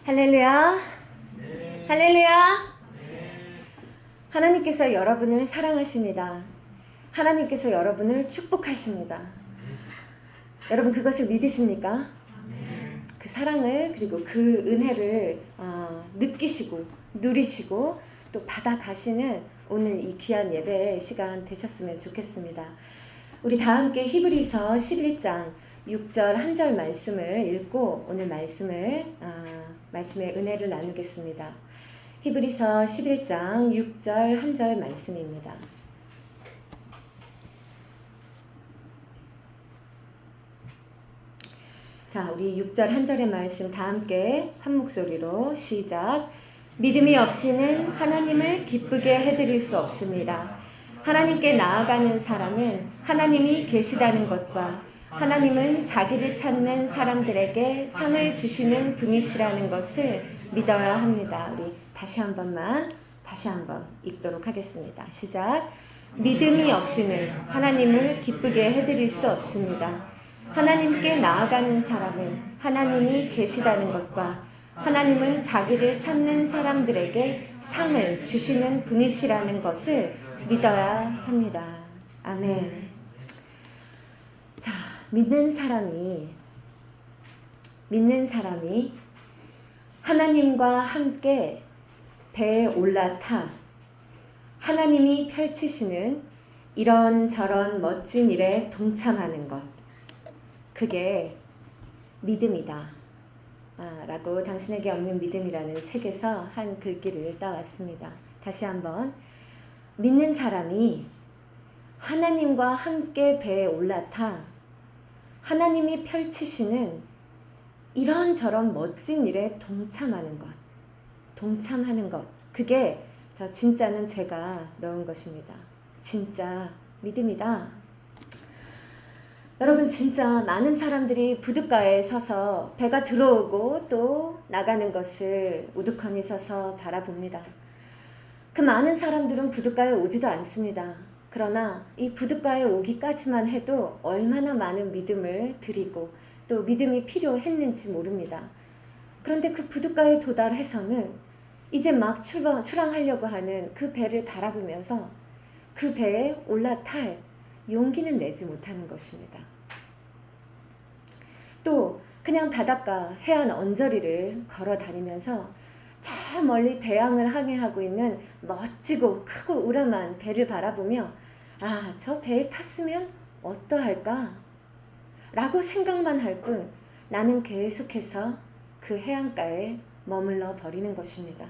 할렐루야. 네. 할렐루야. 네. 하나님께서 여러분을 사랑하십니다. 하나님께서 여러분을 축복하십니다. 여러분 그것을 믿으십니까? 네. 그 사랑을 그리고 그 은혜를 느끼시고 누리시고 또 받아가시는 오늘 이 귀한 예배의 시간 되셨으면 좋겠습니다. 우리 다 함께 히브리서 11장 6절 한 절 말씀을 읽고 오늘 말씀의 은혜를 나누겠습니다. 히브리서 11장 6절 한 절 말씀입니다. 자, 우리 6절 한 절의 말씀 다 함께 한 목소리로 시작. 믿음이 없이는 하나님을 기쁘게 해드릴 수 없습니다. 하나님께 나아가는 사람은 하나님이 계시다는 것과 하나님은 자기를 찾는 사람들에게 상을 주시는 분이시라는 것을 믿어야 합니다. 우리 다시 한번 읽도록 하겠습니다. 시작. 믿음이 없이는 하나님을 기쁘게 해드릴 수 없습니다. 하나님께 나아가는 사람은 하나님이 계시다는 것과 하나님은 자기를 찾는 사람들에게 상을 주시는 분이시라는 것을 믿어야 합니다. 아멘. 자, 믿는 사람이 하나님과 함께 배에 올라타 하나님이 펼치시는 이런저런 멋진 일에 동참하는 것, 그게 믿음이다 라고 당신에게 없는 믿음이라는 책에서 한 글귀를 따왔습니다. 다시 한번, 믿는 사람이 하나님과 함께 배에 올라타 하나님이 펼치시는 이런저런 멋진 일에 동참하는 것, 그게 진짜는 제가 넣은 것입니다. 진짜 믿음이다. 여러분, 진짜 많은 사람들이 부둣가에 서서 배가 들어오고 또 나가는 것을 우두커니 서서 바라봅니다. 그 많은 사람들은 부둣가에 오지도 않습니다. 그러나 이 부둣가에 오기까지만 해도 얼마나 많은 믿음을 드리고 또 믿음이 필요했는지 모릅니다. 그런데 그 부둣가에 도달해서는 이제 막 출항하려고 하는 그 배를 바라보면서 그 배에 올라탈 용기는 내지 못하는 것입니다. 또 그냥 바닷가 해안 언저리를 걸어 다니면서 저 멀리 대양을 항해하고 있는 멋지고 크고 우람한 배를 바라보며 저 배에 탔으면 어떠할까? 라고 생각만 할 뿐 나는 계속해서 그 해안가에 머물러 버리는 것입니다.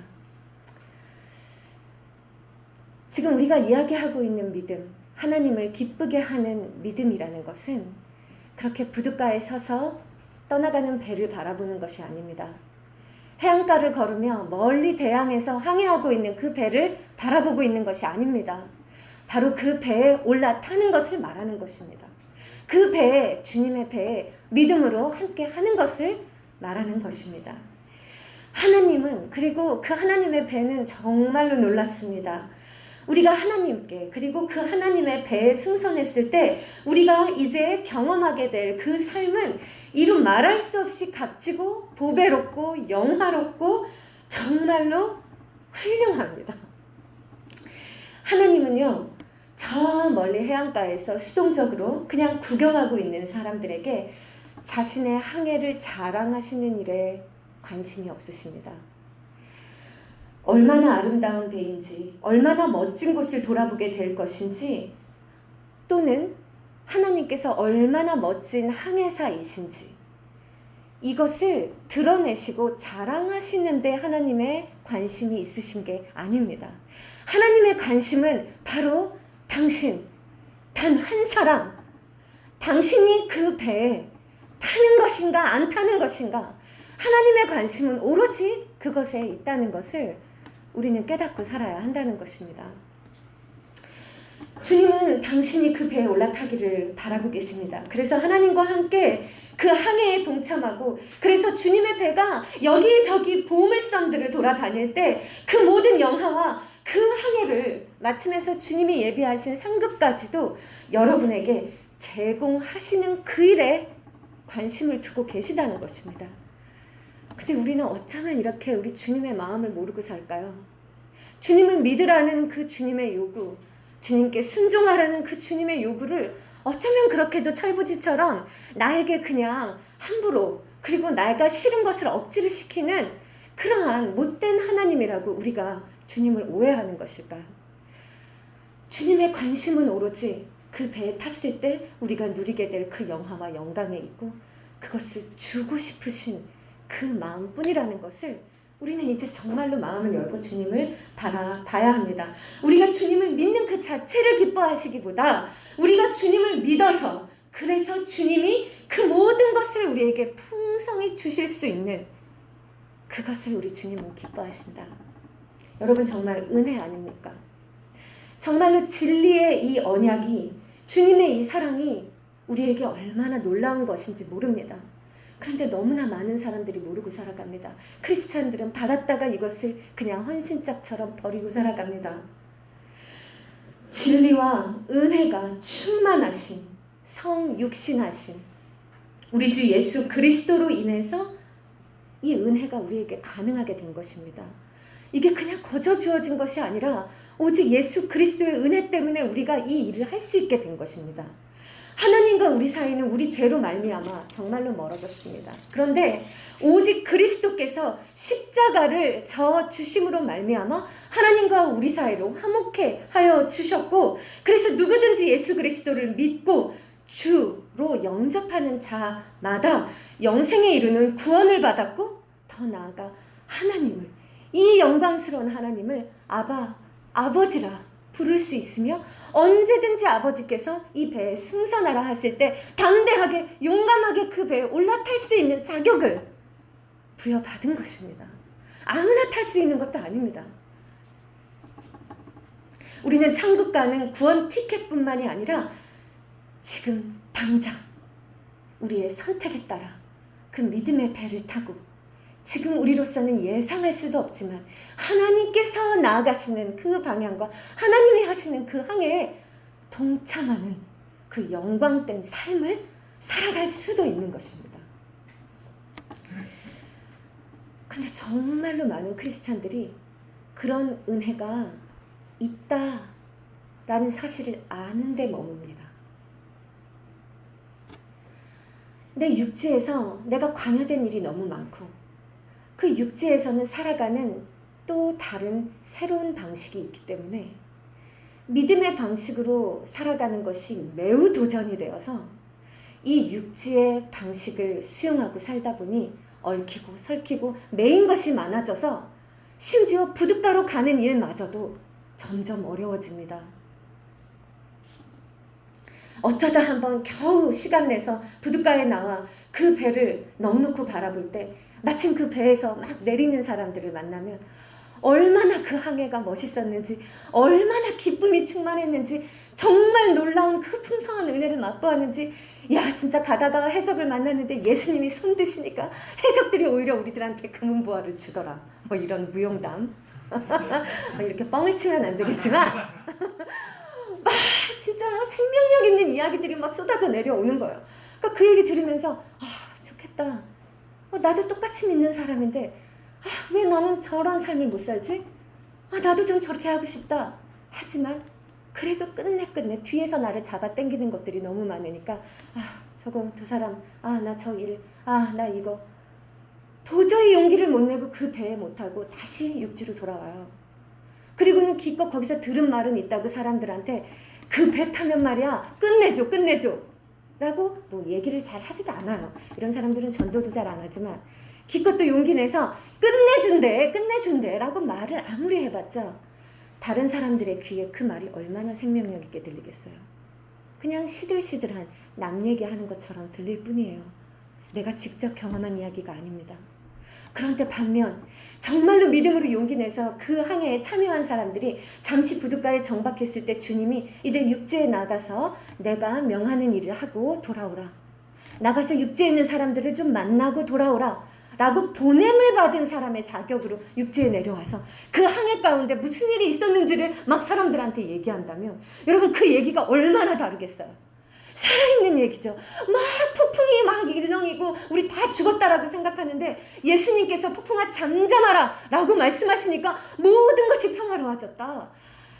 지금 우리가 이야기하고 있는 믿음, 하나님을 기쁘게 하는 믿음이라는 것은 그렇게 부둣가에 서서 떠나가는 배를 바라보는 것이 아닙니다. 해안가를 걸으며 멀리 대양에서 항해하고 있는 그 배를 바라보고 있는 것이 아닙니다. 바로 그 배에 올라타는 것을 말하는 것입니다. 그 배에, 주님의 배에 믿음으로 함께 하는 것을 말하는 것입니다. 하나님은, 그리고 그 하나님의 배는 정말로 놀랍습니다. 우리가 하나님께, 그리고 그 하나님의 배에 승선했을 때 우리가 이제 경험하게 될 그 삶은 이루 말할 수 없이 값지고 보배롭고 영화롭고 정말로 훌륭합니다. 하나님은요, 저 멀리 해안가에서 수동적으로 그냥 구경하고 있는 사람들에게 자신의 항해를 자랑하시는 일에 관심이 없으십니다. 얼마나 아름다운 배인지, 얼마나 멋진 곳을 돌아보게 될 것인지, 또는 하나님께서 얼마나 멋진 항해사이신지, 이것을 드러내시고 자랑하시는데 하나님의 관심이 있으신 게 아닙니다. 하나님의 관심은 바로 당신, 단 한 사람, 당신이 그 배에 타는 것인가 안 타는 것인가, 하나님의 관심은 오로지 그것에 있다는 것을 우리는 깨닫고 살아야 한다는 것입니다. 주님은 당신이 그 배에 올라타기를 바라고 계십니다. 그래서 하나님과 함께 그 항해에 동참하고, 그래서 주님의 배가 여기저기 보물선들을 돌아다닐 때 그 모든 영화와 그 항해를 마침내서 주님이 예비하신 상급까지도 여러분에게 제공하시는 그 일에 관심을 두고 계시다는 것입니다. 근데 우리는 어쩌면 이렇게 우리 주님의 마음을 모르고 살까요? 주님을 믿으라는 그 주님의 요구, 주님께 순종하라는 그 주님의 요구를 어쩌면 그렇게도 철부지처럼 나에게 그냥 함부로, 그리고 내가 싫은 것을 억지로 시키는 그러한 못된 하나님이라고 우리가 주님을 오해하는 것일까요? 주님의 관심은 오로지 그 배에 탔을 때 우리가 누리게 될 그 영화와 영광에 있고, 그것을 주고 싶으신 그 마음뿐이라는 것을 우리는 이제 정말로 마음을 열고 주님을 바라봐야 합니다. 우리가 주님을 믿는 그 자체를 기뻐하시기보다 우리가 주님을 믿어서, 그래서 주님이 그 모든 것을 우리에게 풍성히 주실 수 있는 그것을 우리 주님은 기뻐하신다. 여러분, 정말 은혜 아닙니까? 정말로 진리의 이 언약이, 주님의 이 사랑이 우리에게 얼마나 놀라운 것인지 모릅니다. 그런데 너무나 많은 사람들이 모르고 살아갑니다. 크리스찬들은 받았다가 이것을 그냥 헌신짝처럼 버리고 살아갑니다. 진리와 은혜가 충만하신, 성육신하신 우리 주 예수 그리스도로 인해서 이 은혜가 우리에게 가능하게 된 것입니다. 이게 그냥 거저 주어진 것이 아니라 오직 예수 그리스도의 은혜 때문에 우리가 이 일을 할 수 있게 된 것입니다. 하나님과 우리 사이는 우리 죄로 말미암아 정말로 멀어졌습니다. 그런데 오직 그리스도께서 십자가를 져 주심으로 말미암아 하나님과 우리 사이로 화목해 하여 주셨고, 그래서 누구든지 예수 그리스도를 믿고 주로 영접하는 자마다 영생에 이르는 구원을 받았고, 더 나아가 하나님을, 이 영광스러운 하나님을 아버지라 부를 수 있으며, 언제든지 아버지께서 이 배에 승선하라 하실 때 담대하게 용감하게 그 배에 올라탈 수 있는 자격을 부여받은 것입니다. 아무나 탈 수 있는 것도 아닙니다. 우리는 천국 가는 구원 티켓뿐만이 아니라 지금 당장 우리의 선택에 따라 그 믿음의 배를 타고, 지금 우리로서는 예상할 수도 없지만 하나님께서 나아가시는 그 방향과 하나님이 하시는 그 항해에 동참하는 그 영광된 삶을 살아갈 수도 있는 것입니다. 근데 정말로 많은 크리스찬들이 그런 은혜가 있다라는 사실을 아는데 머뭅니다. 내 육지에서 내가 관여된 일이 너무 많고, 그 육지에서는 살아가는 또 다른 새로운 방식이 있기 때문에 믿음의 방식으로 살아가는 것이 매우 도전이 되어서 이 육지의 방식을 수용하고 살다 보니 얽히고 설키고 매인 것이 많아져서 심지어 부둣가로 가는 일마저도 점점 어려워집니다. 어쩌다 한번 겨우 시간 내서 부둣가에 나와 그 배를 넋놓고 바라볼 때 마침 그 배에서 막 내리는 사람들을 만나면 얼마나 그 항해가 멋있었는지, 얼마나 기쁨이 충만했는지, 정말 놀라운 그 풍성한 은혜를 맛보았는지, 야 진짜 가다가 해적을 만났는데 예수님이 손 드시니까 해적들이 오히려 우리들한테 금은보화를 주더라. 뭐 이런 무용담 이렇게 뻥을 치면 안 되겠지만 막 진짜 막 생명력 있는 이야기들이 막 쏟아져 내려오는 거예요. 그러니까 그 얘기 들으면서 좋겠다. 나도 똑같이 믿는 사람인데 왜 나는 저런 삶을 못 살지? 나도 좀 저렇게 하고 싶다. 하지만 그래도 끝내 뒤에서 나를 잡아 당기는 것들이 너무 많으니까 저거 저 사람, 나 저 일, 나 이거 도저히 용기를 못 내고 그 배에 못 타고 다시 육지로 돌아와요. 그리고는 기껏 거기서 들은 말은 있다고 사람들한테 그 배 타면 말이야 끝내줘 라고 뭐 얘기를 잘 하지도 않아요. 이런 사람들은 전도도 잘 안 하지만 기껏 또 용기 내서 끝내준대 라고 말을 아무리 해봤자 다른 사람들의 귀에 그 말이 얼마나 생명력 있게 들리겠어요. 그냥 시들시들한 남 얘기하는 것처럼 들릴 뿐이에요. 내가 직접 경험한 이야기가 아닙니다. 그런데 반면 정말로 믿음으로 용기 내서 그 항해에 참여한 사람들이 잠시 부둣가에 정박했을 때 주님이 이제 육지에 나가서 내가 명하는 일을 하고 돌아오라. 나가서 육지에 있는 사람들을 좀 만나고 돌아오라. 라고 보냄을 받은 사람의 자격으로 육지에 내려와서 그 항해 가운데 무슨 일이 있었는지를 막 사람들한테 얘기한다면 여러분 그 얘기가 얼마나 다르겠어요. 살아있는 얘기죠. 막 폭풍이 막 일렁이고 우리 다 죽었다라고 생각하는데 예수님께서 폭풍아 잠잠하라 라고 말씀하시니까 모든 것이 평화로워졌다.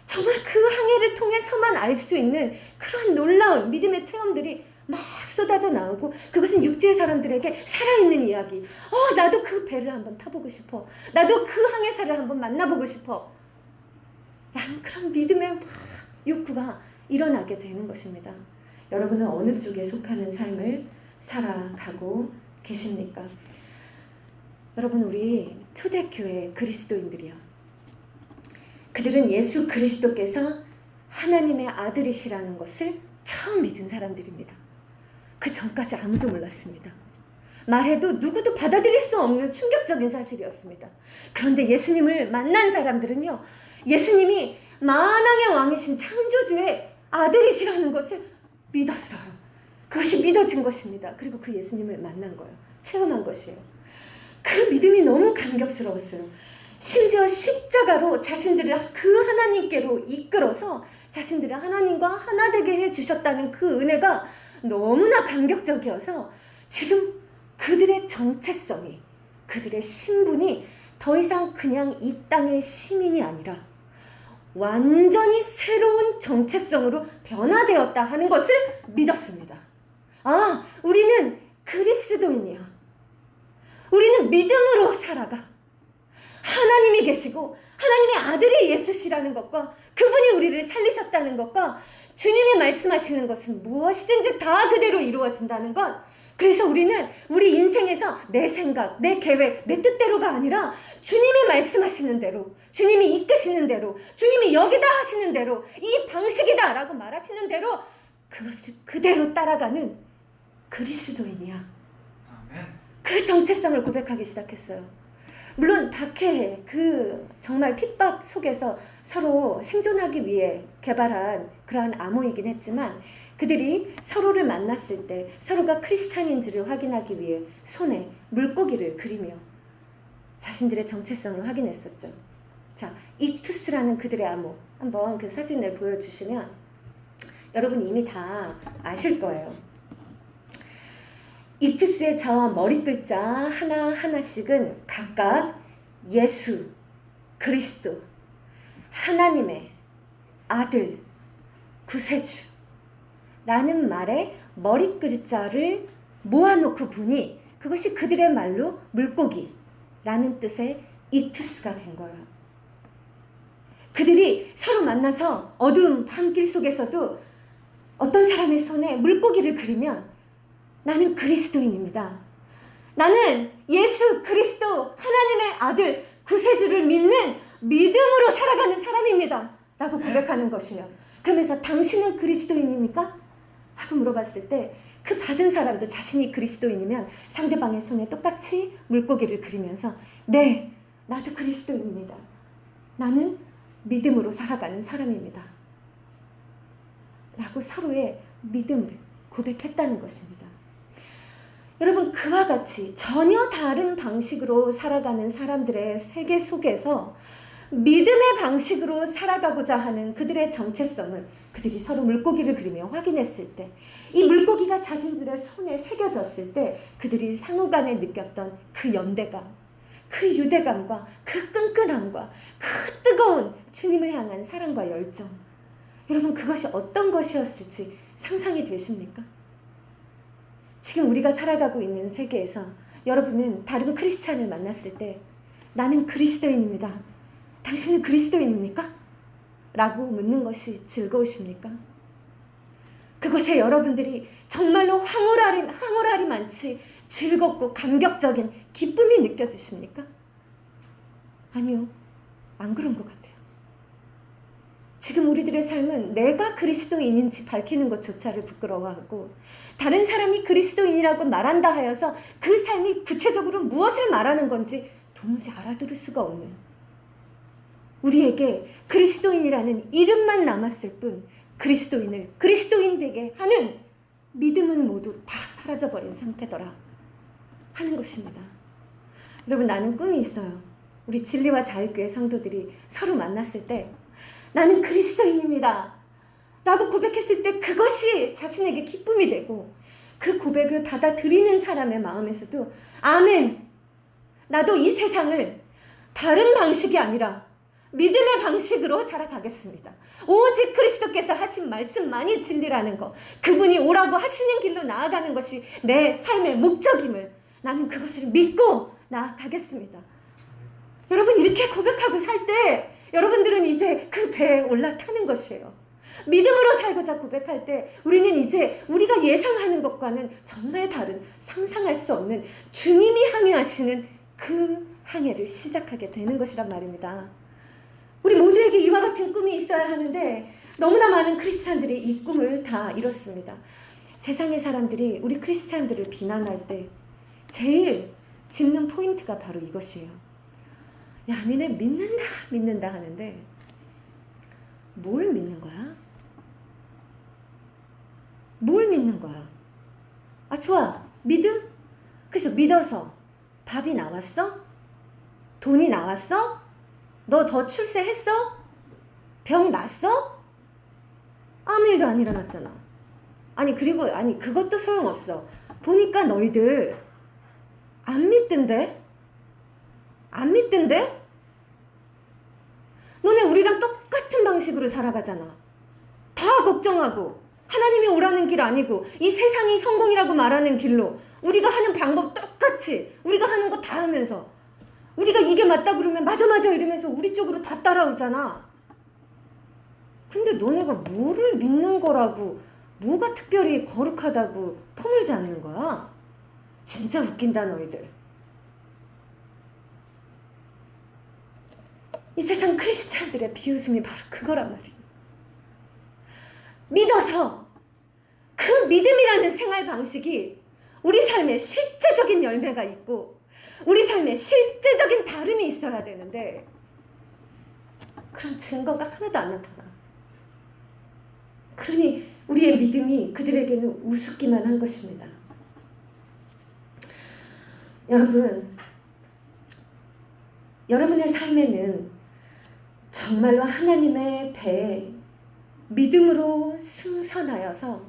정말 그 항해를 통해서만 알 수 있는 그런 놀라운 믿음의 체험들이 막 쏟아져 나오고, 그것은 육지의 사람들에게 살아있는 이야기. 나도 그 배를 한번 타보고 싶어. 나도 그 항해사를 한번 만나보고 싶어. 라는 그런 믿음의 막 욕구가 일어나게 되는 것입니다. 여러분은 어느 쪽에 속하는 삶을 살아가고 계십니까? 여러분, 우리 초대교회 그리스도인들이요, 그들은 예수 그리스도께서 하나님의 아들이시라는 것을 처음 믿은 사람들입니다. 그 전까지 아무도 몰랐습니다. 말해도 누구도 받아들일 수 없는 충격적인 사실이었습니다. 그런데 예수님을 만난 사람들은요, 예수님이 만왕의 왕이신 창조주의 아들이시라는 것을 믿었어요. 그것이 믿어진 것입니다. 그리고 그 예수님을 만난 거예요. 체험한 것이에요. 그 믿음이 너무 감격스러웠어요. 심지어 십자가로 자신들을 그 하나님께로 이끌어서 자신들을 하나님과 하나 되게 해주셨다는 그 은혜가 너무나 감격적이어서 지금 그들의 정체성이, 그들의 신분이 더 이상 그냥 이 땅의 시민이 아니라 완전히 새로운 정체성으로 변화되었다 하는 것을 믿었습니다. 우리는 그리스도인이야. 우리는 믿음으로 살아가. 하나님이 계시고 하나님의 아들이 예수시라는 것과 그분이 우리를 살리셨다는 것과 주님이 말씀하시는 것은 무엇이든지 다 그대로 이루어진다는 것. 그래서 우리는 우리 인생에서 내 생각, 내 계획, 내 뜻대로가 아니라 주님이 말씀하시는 대로, 주님이 이끄시는 대로, 주님이 여기다 하시는 대로, 이 방식이다 라고 말하시는 대로 그것을 그대로 따라가는 그리스도인이야. 아멘. 그 정체성을 고백하기 시작했어요. 물론 박해해, 그 정말 핍박 속에서 서로 생존하기 위해 개발한 그러한 암호이긴 했지만, 그들이 서로를 만났을 때 서로가 크리스찬인지를 확인하기 위해 손에 물고기를 그리며 자신들의 정체성을 확인했었죠. 자, 익투스라는 그들의 암호, 한번 그 사진을 보여주시면 여러분 이미 다 아실 거예요. 익투스의 저 머리 글자 하나하나씩은 각각 예수, 그리스도, 하나님의 아들, 구세주 라는 말에 머리 글자를 모아놓고 보니 그것이 그들의 말로 물고기라는 뜻의 익투스가 된 거예요. 그들이 서로 만나서 어두운 밤길 속에서도 어떤 사람의 손에 물고기를 그리면 나는 그리스도인입니다. 나는 예수 그리스도 하나님의 아들 구세주를 믿는 믿음으로 살아가는 사람입니다. 라고 고백하는 것이며, 그러면서 당신은 그리스도인입니까? 하고 물어봤을 때 그 받은 사람도 자신이 그리스도인이면 상대방의 손에 똑같이 물고기를 그리면서 네, 나도 그리스도인입니다. 나는 믿음으로 살아가는 사람입니다. 라고 서로의 믿음을 고백했다는 것입니다. 여러분, 그와 같이 전혀 다른 방식으로 살아가는 사람들의 세계 속에서 믿음의 방식으로 살아가고자 하는 그들의 정체성을 그들이 서로 물고기를 그리며 확인했을 때, 이 물고기가 자기들의 손에 새겨졌을 때 그들이 상호간에 느꼈던 그 연대감, 그 유대감과 그 끈끈함과 그 뜨거운 주님을 향한 사랑과 열정, 여러분 그것이 어떤 것이었을지 상상이 되십니까? 지금 우리가 살아가고 있는 세계에서 여러분은 다른 크리스찬을 만났을 때 나는 그리스도인입니다. 당신은 그리스도인입니까? 라고 묻는 것이 즐거우십니까? 그것에 여러분들이 정말로 황홀하리 많지 즐겁고 감격적인 기쁨이 느껴지십니까? 아니요, 안 그런 것 같아요. 지금 우리들의 삶은 내가 그리스도인인지 밝히는 것조차를 부끄러워하고 다른 사람이 그리스도인이라고 말한다 하여서 그 삶이 구체적으로 무엇을 말하는 건지 도무지 알아들을 수가 없는, 우리에게 그리스도인이라는 이름만 남았을 뿐 그리스도인을 그리스도인 되게 하는 믿음은 모두 다 사라져버린 상태더라 하는 것입니다. 여러분, 나는 꿈이 있어요. 우리 진리와 자유교회 성도들이 서로 만났을 때 나는 그리스도인입니다. 라고 고백했을 때 그것이 자신에게 기쁨이 되고 그 고백을 받아들이는 사람의 마음에서도 아멘! 나도 이 세상을 다른 방식이 아니라 믿음의 방식으로 살아가겠습니다. 오직 그리스도께서 하신 말씀만이 진리라는 것, 그분이 오라고 하시는 길로 나아가는 것이 내 삶의 목적임을 나는 그것을 믿고 나아가겠습니다. 여러분, 이렇게 고백하고 살 때 여러분들은 이제 그 배에 올라타는 것이에요. 믿음으로 살고자 고백할 때 우리는 이제 우리가 예상하는 것과는 정말 다른, 상상할 수 없는 주님이 항해하시는 그 항해를 시작하게 되는 것이란 말입니다. 우리 모두에게 이와 같은 꿈이 있어야 하는데 너무나 많은 크리스찬들이 이 꿈을 다 이뤘습니다. 세상의 사람들이 우리 크리스찬들을 비난할 때 제일 짚는 포인트가 바로 이것이에요. 야, 니네 믿는다 하는데 뭘 믿는 거야? 뭘 믿는 거야? 아, 좋아. 믿음? 그래서 믿어서 밥이 나왔어? 돈이 나왔어? 너 더 출세했어? 병 났어? 아무 일도 안 일어났잖아. 아니, 그리고 그것도 소용없어. 보니까 너희들 안 믿던데? 안 믿던데? 너네 우리랑 똑같은 방식으로 살아가잖아. 다 걱정하고 하나님이 오라는 길 아니고 이 세상이 성공이라고 말하는 길로 우리가 하는 방법 똑같이 우리가 하는 거 다 하면서 우리가 이게 맞다 그러면 맞아 이러면서 우리 쪽으로 다 따라오잖아. 근데 너네가 뭐를 믿는 거라고, 뭐가 특별히 거룩하다고 폼을 잡는 거야? 진짜 웃긴다 너희들. 이 세상 크리스찬들의 비웃음이 바로 그거란 말이야. 믿어서 그 믿음이라는 생활 방식이 우리 삶에 실제적인 열매가 있고 우리 삶에 실제적인 다름이 있어야 되는데 그런 증거가 하나도 안 나타나. 그러니 우리의 믿음이 그들에게는 우습기만 한 것입니다. 여러분의 삶에는 정말로 하나님의 배에 믿음으로 승선하여서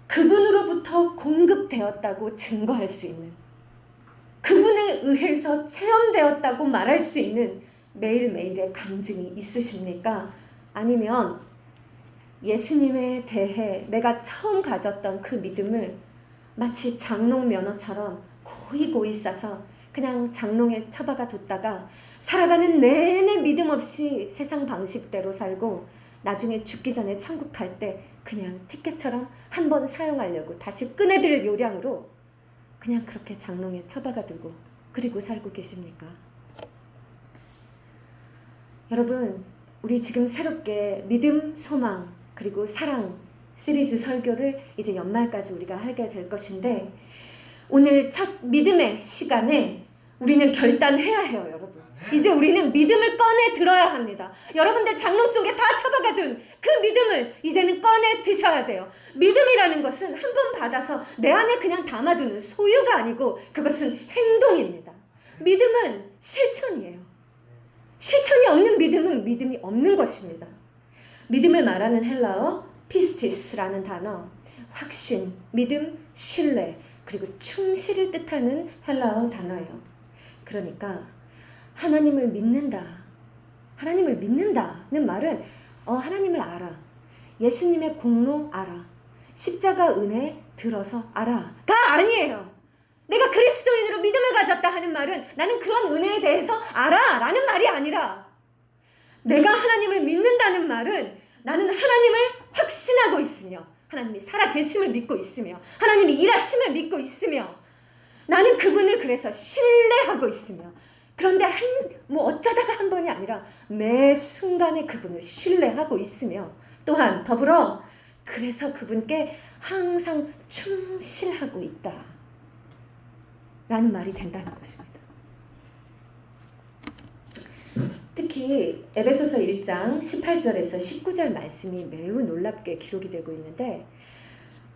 그분으로부터 공급되었다고 증거할 수 있는, 그분에 의해서 체험되었다고 말할 수 있는 매일매일의 간증이 있으십니까? 아니면 예수님에 대해 내가 처음 가졌던 그 믿음을 마치 장롱 면허처럼 고이고이 싸서 그냥 장롱에 처박아 뒀다가 살아가는 내내 믿음 없이 세상 방식대로 살고 나중에 죽기 전에 천국 갈 때 그냥 티켓처럼 한번 사용하려고 다시 꺼내들 요량으로 그냥 그렇게 장롱에 처박아 두고 그리고 살고 계십니까? 여러분, 우리 지금 새롭게 믿음, 소망, 그리고 사랑 시리즈 설교를 이제 연말까지 우리가 하게 될 것인데 오늘 첫 믿음의 시간에 우리는 결단해야 해요, 여러분. 이제 우리는 믿음을 꺼내 들어야 합니다. 여러분들 장롱 속에 다 처박아둔 그 믿음을 이제는 꺼내 드셔야 돼요. 믿음이라는 것은 한 번 받아서 내 안에 그냥 담아두는 소유가 아니고 그것은 행동입니다. 믿음은 실천이에요. 실천이 없는 믿음은 믿음이 없는 것입니다. 믿음을 말하는 헬라어 피스티스라는 단어, 확신, 믿음, 신뢰, 그리고 충실을 뜻하는 헬라어 단어예요. 그러니까 하나님을 믿는다는 말은 하나님을 알아, 예수님의 공로 알아, 십자가 은혜 들어서 알아가 아니에요. 내가 그리스도인으로 믿음을 가졌다 하는 말은 나는 그런 은혜에 대해서 알아 라는 말이 아니라 내가 하나님을 믿는다는 말은 나는 하나님을 확신하고 있으며 하나님이 살아계심을 믿고 있으며 하나님이 일하심을 믿고 있으며 나는 그분을 그래서 신뢰하고 있으며 그런데 어쩌다가 한 번이 아니라 매 순간에 그분을 신뢰하고 있으며 또한 더불어 그래서 그분께 항상 충실하고 있다 라는 말이 된다는 것입니다. 특히 에베소서 1장 18절에서 19절 말씀이 매우 놀랍게 기록이 되고 있는데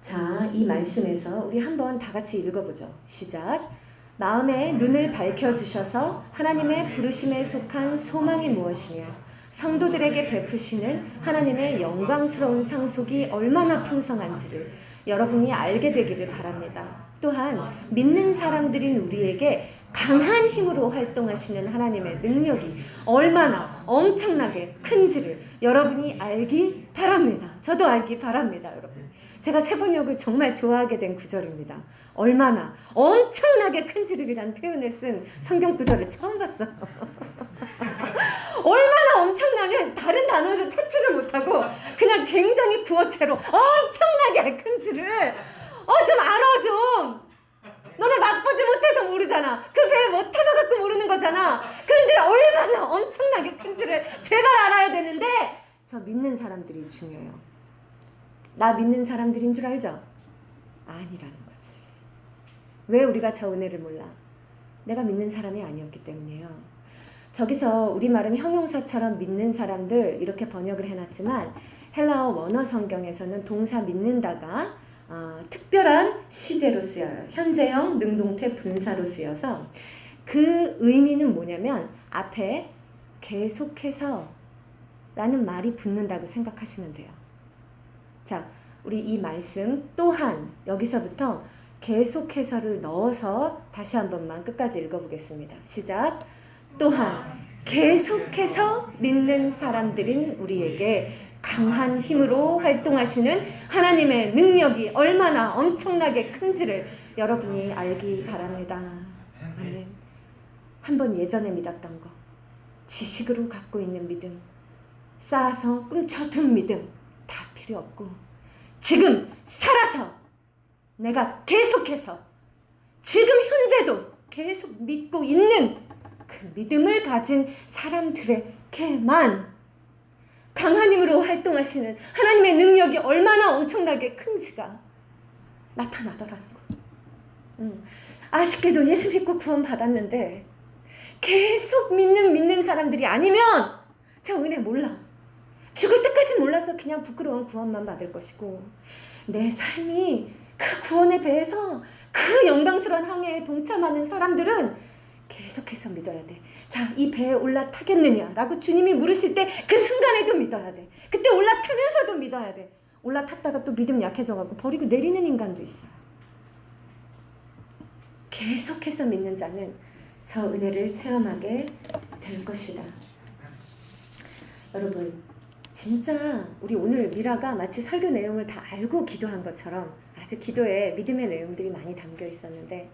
자, 이 말씀에서 우리 한번 다 같이 읽어보죠. 시작. 마음의 눈을 밝혀주셔서 하나님의 부르심에 속한 소망이 무엇이며 성도들에게 베푸시는 하나님의 영광스러운 상속이 얼마나 풍성한지를 여러분이 알게 되기를 바랍니다. 또한 믿는 사람들인 우리에게 강한 힘으로 활동하시는 하나님의 능력이 얼마나 엄청나게 큰지를 여러분이 알기 바랍니다. 저도 알기 바랍니다, 여러분. 제가 세번역을 정말 좋아하게 된 구절입니다. 얼마나 엄청나게 큰지를이란 표현을 쓴 성경 구절을 처음 봤어요. 얼마나 엄청나면 다른 단어를 찾지를 못하고 그냥 굉장히 구어체로 엄청나게 큰지를 좀 알아 좀. 너네 맛보지 못해서 모르잖아. 그 배에 못 타봐갖고 모르는 거잖아. 그런데 얼마나 엄청나게 큰지를 제발 알아야 되는데 저 믿는 사람들이 중요해요. 나 믿는 사람들인 줄 알죠? 아니라는 거지. 왜 우리가 저 은혜를 몰라? 내가 믿는 사람이 아니었기 때문이에요. 저기서 우리말은 형용사처럼 믿는 사람들 이렇게 번역을 해놨지만 헬라어 원어 성경에서는 동사 믿는다가 특별한 시제로 쓰여요. 현재형 능동태 분사로 쓰여서 그 의미는 뭐냐면 앞에 계속해서 라는 말이 붙는다고 생각하시면 돼요. 자, 우리 이 말씀 또한 여기서부터 계속해서를 넣어서 다시 한 번만 끝까지 읽어보겠습니다. 시작. 또한 계속해서 믿는 사람들인 우리에게 강한 힘으로 활동하시는 하나님의 능력이 얼마나 엄청나게 큰지를 여러분이 알기 바랍니다. 아멘. 한번 예전에 믿었던 거, 지식으로 갖고 있는 믿음, 쌓아서 꿈쳐둔 믿음 다 필요 없고 지금 살아서 내가 계속해서 지금 현재도 계속 믿고 있는 그 믿음을 가진 사람들에게만 강한 힘으로 활동하시는 하나님의 능력이 얼마나 엄청나게 큰지가 나타나더라는 거. 아쉽게도 예수 믿고 구원 받았는데 계속 믿는 사람들이 아니면 저 은혜 몰라. 죽을 때까지 몰라서 그냥 부끄러운 구원만 받을 것이고 내 삶이 그 구원의 배에서 그 영광스러운 항해에 동참하는 사람들은 계속해서 믿어야 돼. 자, 이 배에 올라타겠느냐라고 주님이 물으실 때 그 순간에도 믿어야 돼. 그때 올라타면서도 믿어야 돼. 올라탔다가 또 믿음 약해져가고 버리고 내리는 인간도 있어요. 계속해서 믿는 자는 저 은혜를 체험하게 될 것이다. 여러분, 진짜 우리 오늘 미라가 마치 설교 내용을 다 알고 기도한 것처럼 아주 기도에 믿음의 내용들이 많이 담겨 있었는데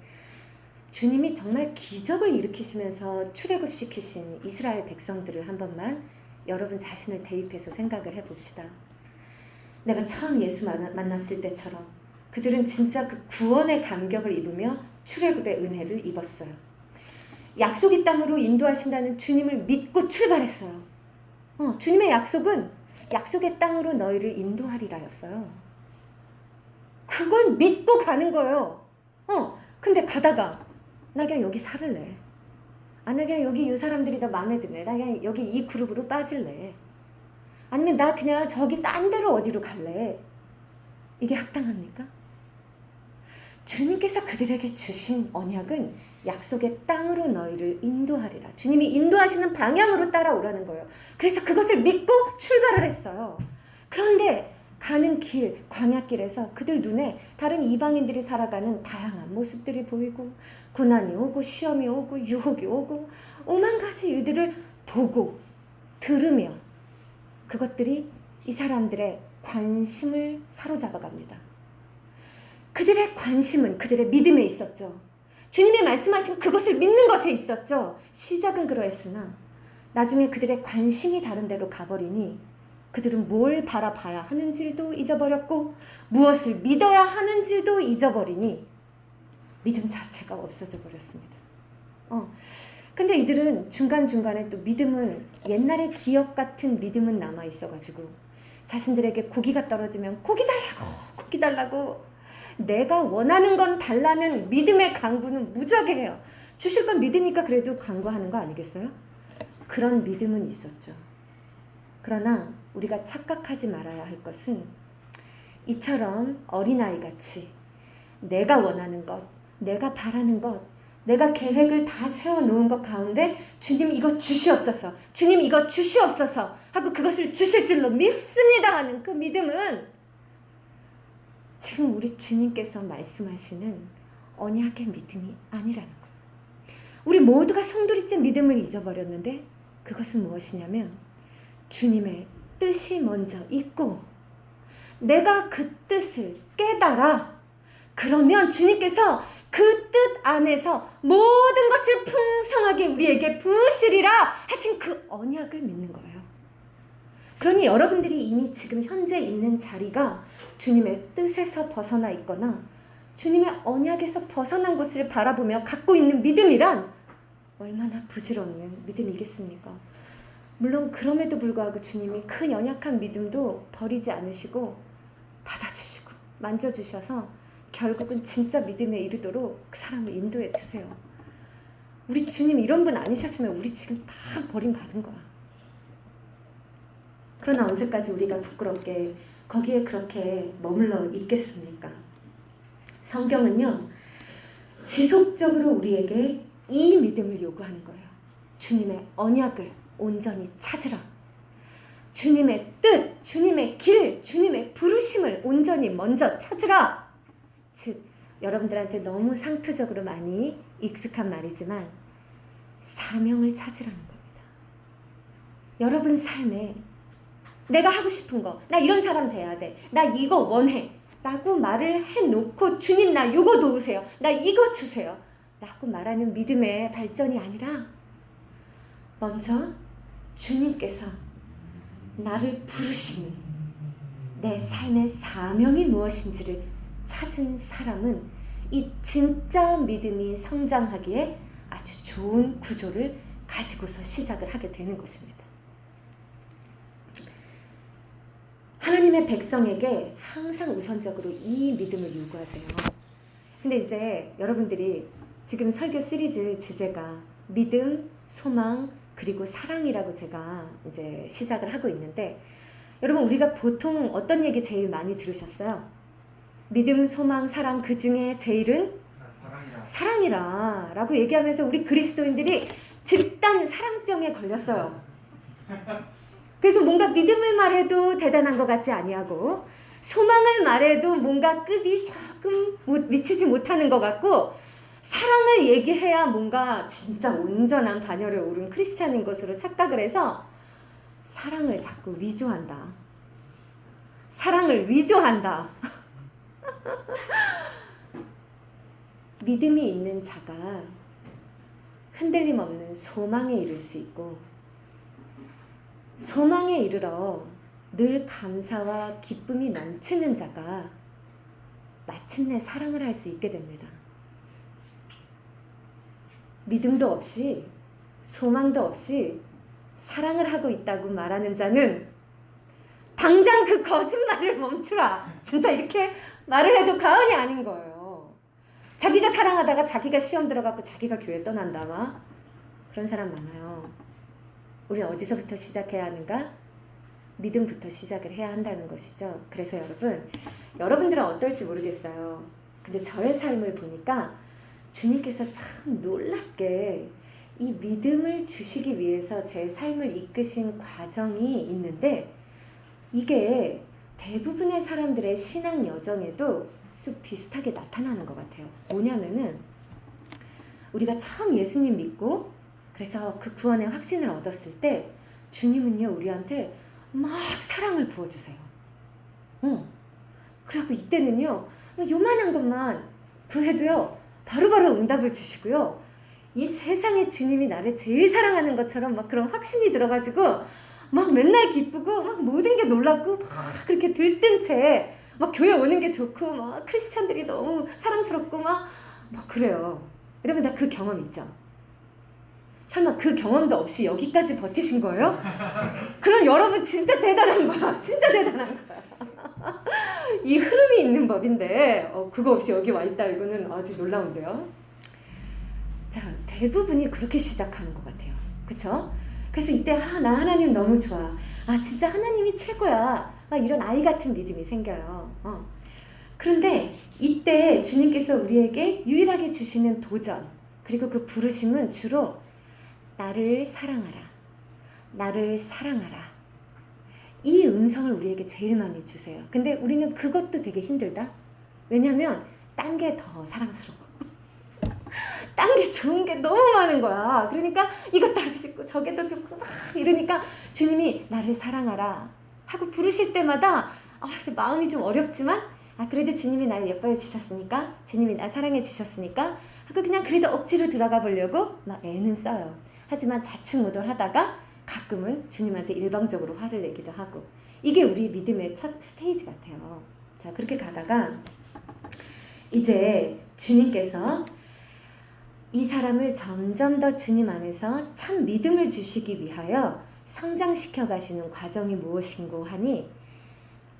주님이 정말 기적을 일으키시면서 출애굽시키신 이스라엘 백성들을 한 번만 여러분 자신을 대입해서 생각을 해봅시다. 내가 처음 예수 만났을 때처럼 그들은 진짜 그 구원의 감격을 입으며 출애굽의 은혜를 입었어요. 약속의 땅으로 인도하신다는 주님을 믿고 출발했어요. 주님의 약속은 약속의 땅으로 너희를 인도하리라였어요. 그걸 믿고 가는 거예요. 근데 가다가 나 그냥 여기 살을래. 나 그냥 여기 이 사람들이 더 마음에 드네. 나 그냥 여기 이 그룹으로 빠질래. 아니면 나 그냥 저기 딴 데로 어디로 갈래. 이게 합당합니까? 주님께서 그들에게 주신 언약은 약속의 땅으로 너희를 인도하리라. 주님이 인도하시는 방향으로 따라오라는 거예요. 그래서 그것을 믿고 출발을 했어요. 그런데 가는 길, 광야길에서 그들 눈에 다른 이방인들이 살아가는 다양한 모습들이 보이고 고난이 오고 시험이 오고 유혹이 오고 오만 가지 일들을 보고 들으며 그것들이 이 사람들의 관심을 사로잡아갑니다. 그들의 관심은 그들의 믿음에 있었죠. 주님이 말씀하신 그것을 믿는 것에 있었죠. 시작은 그러했으나 나중에 그들의 관심이 다른 데로 가버리니 그들은 뭘 바라봐야 하는지도 잊어버렸고 무엇을 믿어야 하는지도 잊어버리니 믿음 자체가 없어져 버렸습니다. 근데 이들은 중간중간에 또 믿음은 옛날의 기억 같은 믿음은 남아 있어가지고 자신들에게 고기가 떨어지면 고기 달라고 내가 원하는 건 달라는 믿음의 강구는 무지하게 해요. 주실 건 믿으니까 그래도 강구하는 거 아니겠어요? 그런 믿음은 있었죠. 그러나 우리가 착각하지 말아야 할 것은 이처럼 어린아이같이 내가 원하는 것, 내가 바라는 것, 내가 계획을 다 세워놓은 것 가운데 주님 이거 주시옵소서, 주님 이거 주시옵소서 하고 그것을 주실 줄로 믿습니다 하는 그 믿음은 지금 우리 주님께서 말씀하시는 언약의 믿음이 아니라는 거예요. 우리 모두가 송두리째 믿음을 잊어버렸는데 그것은 무엇이냐면 주님의 뜻이 먼저 있고 내가 그 뜻을 깨달아 그러면 주님께서 그 뜻 안에서 모든 것을 풍성하게 우리에게 부으시리라 하신 그 언약을 믿는 거예요. 그러니 여러분들이 이미 지금 현재 있는 자리가 주님의 뜻에서 벗어나 있거나 주님의 언약에서 벗어난 것을 바라보며 갖고 있는 믿음이란 얼마나 부질없는 믿음이겠습니까? 물론 그럼에도 불구하고 주님이 그 연약한 믿음도 버리지 않으시고 받아주시고 만져주셔서 결국은 진짜 믿음에 이르도록 그 사람을 인도해 주세요. 우리 주님 이런 분 아니셨으면 우리 지금 다 버림받은 거야. 그러나 언제까지 우리가 부끄럽게 거기에 그렇게 머물러 있겠습니까? 성경은요, 지속적으로 우리에게 이 믿음을 요구하는 거예요. 주님의 언약을 온전히 찾으라. 주님의 뜻, 주님의 길, 주님의 부르심을 온전히 먼저 찾으라. 즉, 여러분들한테 너무 상투적으로 많이 익숙한 말이지만 사명을 찾으라는 겁니다. 여러분 삶에 내가 하고 싶은 거, 나 이런 사람 돼야 돼, 나 이거 원해 라고 말을 해놓고 주님 나 이거 도우세요, 나 이거 주세요 라고 말하는 믿음의 발전이 아니라 먼저 주님께서 나를 부르시니 내 삶의 사명이 무엇인지를 찾은 사람은 이 진짜 믿음이 성장하기에 아주 좋은 구조를 가지고서 시작을 하게 되는 것입니다. 하나님의 백성에게 항상 우선적으로 이 믿음을 요구하세요. 근데 이제 여러분들이 지금 설교 시리즈 주제가 믿음, 소망, 그리고 사랑이라고 제가 이제 시작을 하고 있는데 여러분 우리가 보통 어떤 얘기 제일 많이 들으셨어요? 믿음, 소망, 사랑 그 중에 제일은 사랑이라 라고 얘기하면서 우리 그리스도인들이 집단 사랑병에 걸렸어요. 그래서 뭔가 믿음을 말해도 대단한 것 같지 아니하고 소망을 말해도 뭔가 급이 조금 미치지 못하는 것 같고 사랑을 얘기해야 뭔가 진짜 온전한 반열에 오른 크리스찬인 것으로 착각을 해서 사랑을 자꾸 위조한다. 사랑을 위조한다. 믿음이 있는 자가 흔들림 없는 소망에 이를 수 있고 소망에 이르러 늘 감사와 기쁨이 넘치는 자가 마침내 사랑을 할 수 있게 됩니다. 믿음도 없이 소망도 없이 사랑을 하고 있다고 말하는 자는 당장 그 거짓말을 멈추라. 진짜 이렇게 말을 해도 과언이 아닌 거예요. 자기가 사랑하다가 자기가 시험 들어가고 자기가 교회 떠난다 막 그런 사람 많아요. 우리는 어디서부터 시작해야 하는가? 믿음부터 시작을 해야 한다는 것이죠. 그래서 여러분들은 어떨지 모르겠어요. 근데 저의 삶을 보니까 주님께서 참 놀랍게 이 믿음을 주시기 위해서 제 삶을 이끄신 과정이 있는데 이게 대부분의 사람들의 신앙 여정에도 좀 비슷하게 나타나는 것 같아요. 뭐냐면은 우리가 처음 예수님 믿고 그래서 그 구원의 확신을 얻었을 때 주님은요 우리한테 막 사랑을 부어주세요. 그래갖고 이때는요 요만한 것만 구해도요 바로바로 응답을 주시고요. 이 세상에 주님이 나를 제일 사랑하는 것처럼 막 그런 확신이 들어가지고 막 맨날 기쁘고 막 모든 게 놀랍고 막 그렇게 들뜬 채 막 교회 오는 게 좋고 막 크리스찬들이 너무 사랑스럽고 막 그래요. 여러분 다 그 경험 있죠? 설마 그 경험도 없이 여기까지 버티신 거예요? 그럼 여러분 진짜 대단한 거야. 진짜 대단한 거야. 이 흐름이 있는 법인데 그거 없이 여기 와 있다 이거는 아주 놀라운데요. 자, 대부분이 그렇게 시작하는 것 같아요. 그쵸? 그래서 이때 나 하나님 너무 좋아. 진짜 하나님이 최고야. 막 이런 아이 같은 믿음이 생겨요. 그런데 이때 주님께서 우리에게 유일하게 주시는 도전 그리고 그 부르심은 주로 나를 사랑하라, 나를 사랑하라. 이 음성을 우리에게 제일 많이 주세요. 근데 우리는 그것도 되게 힘들다. 왜냐면 딴 게 더 사랑스러워. 딴 게 좋은 게 너무 많은 거야. 그러니까 이것도 하고 싶고 저게도 좋고 막 이러니까 주님이 나를 사랑하라 하고 부르실 때마다 마음이 좀 어렵지만 그래도 주님이 나를 예뻐해 주셨으니까, 주님이 나 사랑해 주셨으니까 하고 그냥 그래도 억지로 들어가 보려고 막 애는 써요. 하지만 좌충우돌하다가 가끔은 주님한테 일방적으로 화를 내기도 하고, 이게 우리 믿음의 첫 스테이지 같아요. 자, 그렇게 가다가 이제 주님께서 이 사람을 점점 더 주님 안에서 참 믿음을 주시기 위하여 성장시켜 가시는 과정이 무엇인고 하니,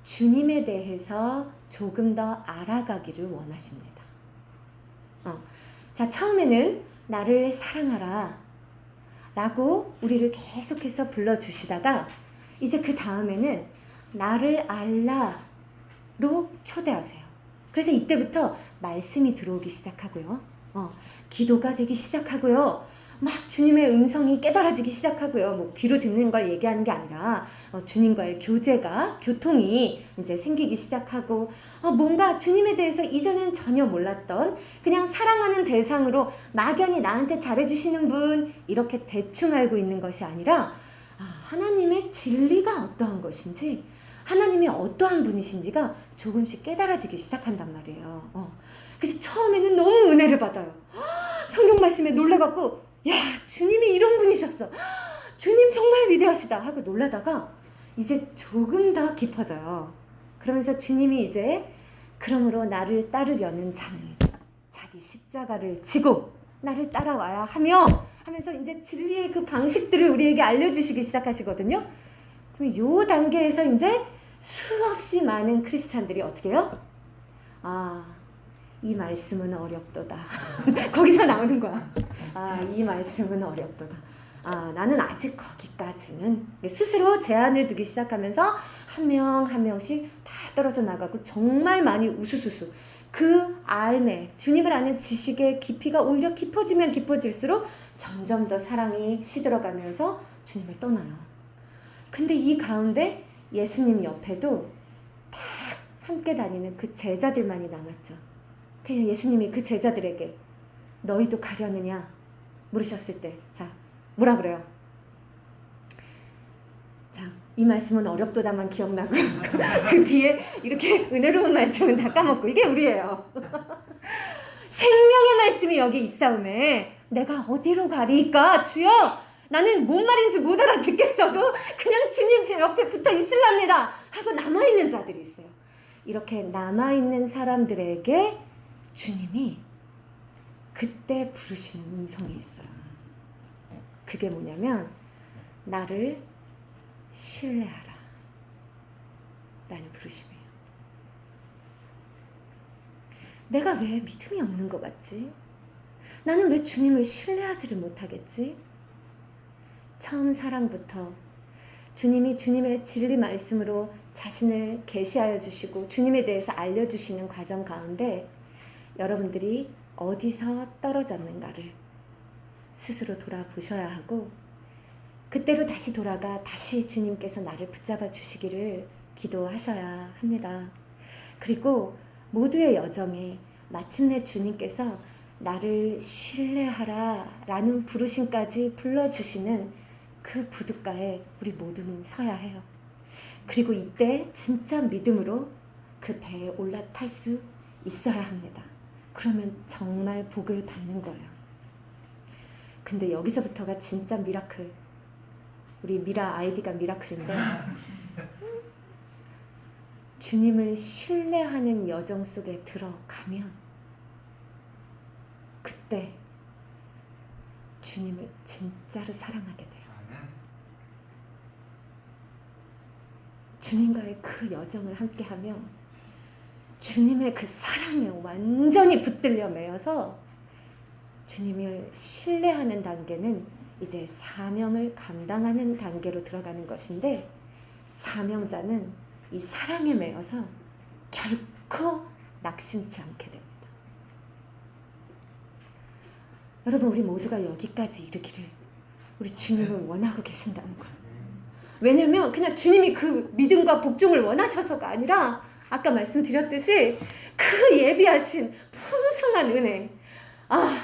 주님에 대해서 조금 더 알아가기를 원하십니다. 자, 처음에는 나를 사랑하라 라고 우리를 계속해서 불러주시다가 이제 그 다음에는 나를 알라로 초대하세요. 그래서 이때부터 말씀이 들어오기 시작하고요. 기도가 되기 시작하고요. 막 주님의 음성이 깨달아지기 시작하고요. 뭐 귀로 듣는 걸 얘기하는 게 아니라 주님과의 교통이 이제 생기기 시작하고, 뭔가 주님에 대해서 이전엔 전혀 몰랐던 그냥 사랑하는 대상으로 막연히 나한테 잘해주시는 분 이렇게 대충 알고 있는 것이 아니라 하나님의 진리가 어떠한 것인지, 하나님이 어떠한 분이신지가 조금씩 깨달아지기 시작한단 말이에요. 그래서 처음에는 너무 은혜를 받아요. 성경 말씀에 놀라갖고, 야, 주님이 이런 분이셨어. 주님 정말 위대하시다 하고 놀라다가 이제 조금 더 깊어져요. 그러면서 주님이 이제 그러므로 나를 따르려는 자는 자기 십자가를 지고 나를 따라와야 하면서 이제 진리의 그 방식들을 우리에게 알려주시기 시작하시거든요. 그럼 요 단계에서 이제 수없이 많은 크리스찬들이 어떻게 해요? 이 말씀은 어렵도다. 거기서 나오는 거야. 이 말씀은 어렵도다. 나는 아직 거기까지는, 스스로 제한을 두기 시작하면서 한 명 한 명씩 다 떨어져 나가고 정말 많이 우수수수 그 알매, 주님을 아는 지식의 깊이가 오히려 깊어지면 깊어질수록 점점 더 사랑이 시들어가면서 주님을 떠나요. 근데 이 가운데 예수님 옆에도 딱 함께 다니는 그 제자들만이 남았죠. 그래서 예수님이 그 제자들에게 너희도 가려느냐 물으셨을 때, 자, 뭐라 그래요? 자, 이 말씀은 어렵도다만 기억나고 그 뒤에 이렇게 은혜로운 말씀은 다 까먹고, 이게 우리예요. 생명의 말씀이 여기 있사오매 내가 어디로 가리까 주여, 나는 뭔 말인지 못 알아듣겠어도 그냥 주님 옆에 붙어 있을랍니다 하고 남아있는 자들이 있어요. 이렇게 남아있는 사람들에게 주님이 그때 부르시는 음성이 있어요. 그게 뭐냐면 나를 신뢰하라 라는 부르심이에요. 내가 왜 믿음이 없는 것 같지? 나는 왜 주님을 신뢰하지를 못하겠지? 처음 사랑부터 주님이 주님의 진리 말씀으로 자신을 계시하여 주시고 주님에 대해서 알려주시는 과정 가운데 여러분들이 어디서 떨어졌는가를 스스로 돌아보셔야 하고, 그때로 다시 돌아가 다시 주님께서 나를 붙잡아 주시기를 기도하셔야 합니다. 그리고 모두의 여정에 마침내 주님께서 나를 신뢰하라 라는 부르심까지 불러주시는 그 부둣가에 우리 모두는 서야 해요. 그리고 이때 진짜 믿음으로 그 배에 올라탈 수 있어야 합니다. 그러면 정말 복을 받는 거예요. 근데 여기서부터가 진짜 미라클. 우리 미라 아이디가 미라클인데, 주님을 신뢰하는 여정 속에 들어가면 그때 주님을 진짜로 사랑하게 돼요. 주님과의 그 여정을 함께하면 주님의 그 사랑에 완전히 붙들려 매여서 주님을 신뢰하는 단계는 이제 사명을 감당하는 단계로 들어가는 것인데, 사명자는 이 사랑에 매여서 결코 낙심치 않게 됩니다. 여러분, 우리 모두가 여기까지 이르기를 우리 주님은 원하고 계신다는 거예요. 왜냐면 그냥 주님이 그 믿음과 복종을 원하셔서가 아니라 아까 말씀드렸듯이 그 예비하신 풍성한 은혜,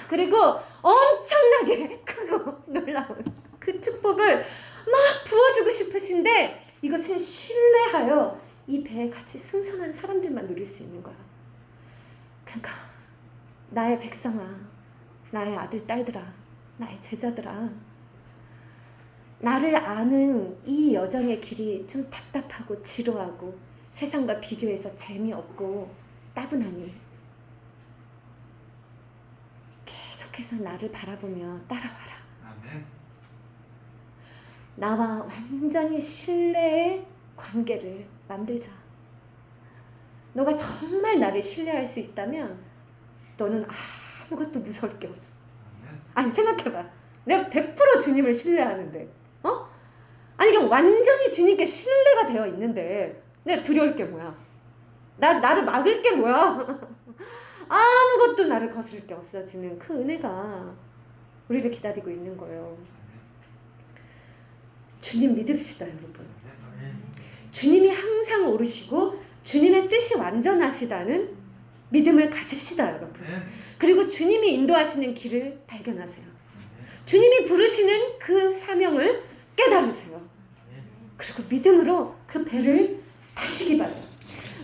그리고 엄청나게 크고 놀라운 그 축복을 막 부어주고 싶으신데, 이것은 신뢰하여 이 배에 같이 승선한 사람들만 누릴 수 있는 거야. 그러니까 나의 백성아, 나의 아들 딸들아, 나의 제자들아, 나를 아는 이 여정의 길이 좀 답답하고 지루하고 세상과 비교해서 재미없고 따분하니 계속해서 나를 바라보며 따라와라. 아멘. 나와 완전히 신뢰의 관계를 만들자. 너가 정말 나를 신뢰할 수 있다면 너는 아무것도 무서울 게 없어. 아니, 생각해봐. 내가 100% 주님을 신뢰하는데, 아니, 그냥 완전히 주님께 신뢰가 되어 있는데 내가 두려울 게 뭐야? 나를 막을 게 뭐야? 아무것도 나를 거스를 게 없어지는 그 은혜가 우리를 기다리고 있는 거예요. 주님 믿읍시다, 여러분. 주님이 항상 오르시고 주님의 뜻이 완전하시다는 믿음을 가집시다, 여러분. 그리고 주님이 인도하시는 길을 발견하세요. 주님이 부르시는 그 사명을 깨달으세요. 그리고 믿음으로 그 배를 타시기 바라요.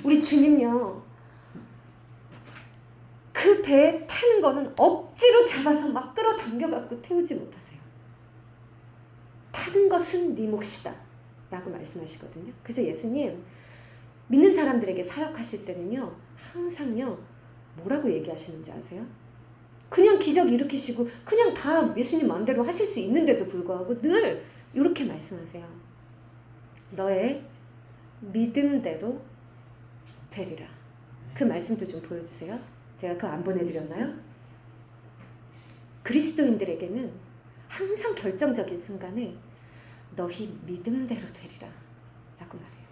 우리 주님요, 그 배에 타는 거는 억지로 잡아서 막 끌어당겨갖고 태우지 못하세요. 타는 것은 네 몫이다 라고 말씀하시거든요. 그래서 예수님 믿는 사람들에게 사역하실 때는요, 항상요 뭐라고 얘기하시는지 아세요? 그냥 기적 일으키시고 그냥 다 예수님 마음대로 하실 수 있는데도 불구하고 늘 이렇게 말씀하세요. 너의 믿음대로 되리라. 그 말씀도 좀 보여주세요. 제가 그거 안 보내드렸나요? 그리스도인들에게는 항상 결정적인 순간에 너희 믿음대로 되리라 라고 말해요.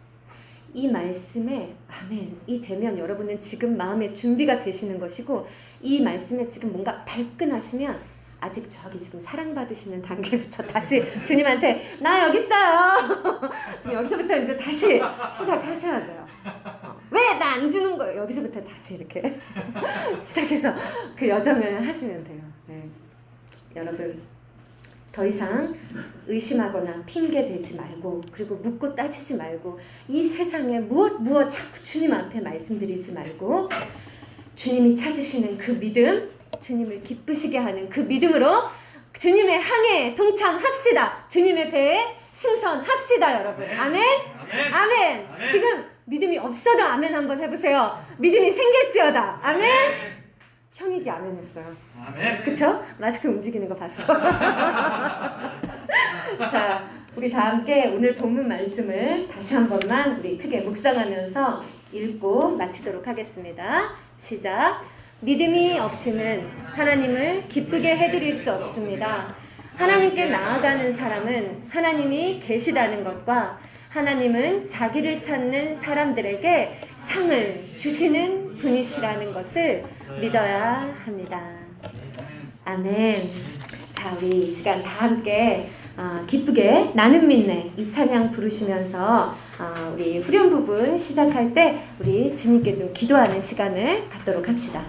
이 말씀에 아멘이 되면 여러분은 지금 마음의 준비가 되시는 것이고, 이 말씀에 지금 뭔가 발끈하시면 아직 저기 지금 사랑받으시는 단계부터 다시 주님한테 나 여기 있어요. 지금 여기서부터 이제 다시 시작하셔야 돼요. 왜 나 안 주는 거예요? 여기서부터 다시 이렇게 시작해서 그 여정을 하시면 돼요. 네. 여러분, 더 이상 의심하거나 핑계 대지 말고, 그리고 묻고 따지지 말고, 이 세상에 무엇 자꾸 주님 앞에 말씀드리지 말고, 주님이 찾으시는 그 믿음, 주님을 기쁘시게 하는 그 믿음으로 주님의 항해에 동참합시다. 주님의 배에 승선합시다, 여러분. 아멘? 아멘. 아멘. 아멘. 지금 믿음이 없어도 아멘 한번 해보세요. 믿음이 생길지어다. 아멘? 형익이 아멘 했어요. 아멘. 그쵸? 마스크 움직이는 거 봤어. 자, 우리 다 함께 오늘 본문 말씀을 다시 한 번만 우리 크게 묵상하면서 읽고 마치도록 하겠습니다. 시작. 믿음이 없이는 하나님을 기쁘게 해드릴 수 없습니다. 하나님께 나아가는 사람은 하나님이 계시다는 것과 하나님은 자기를 찾는 사람들에게 상을 주시는 분이시라는 것을 믿어야 합니다. 아멘. 자, 우리 이 시간 다 함께 기쁘게 나는 믿네 이 찬양 부르시면서 우리 후렴 부분 시작할 때 우리 주님께 좀 기도하는 시간을 갖도록 합시다.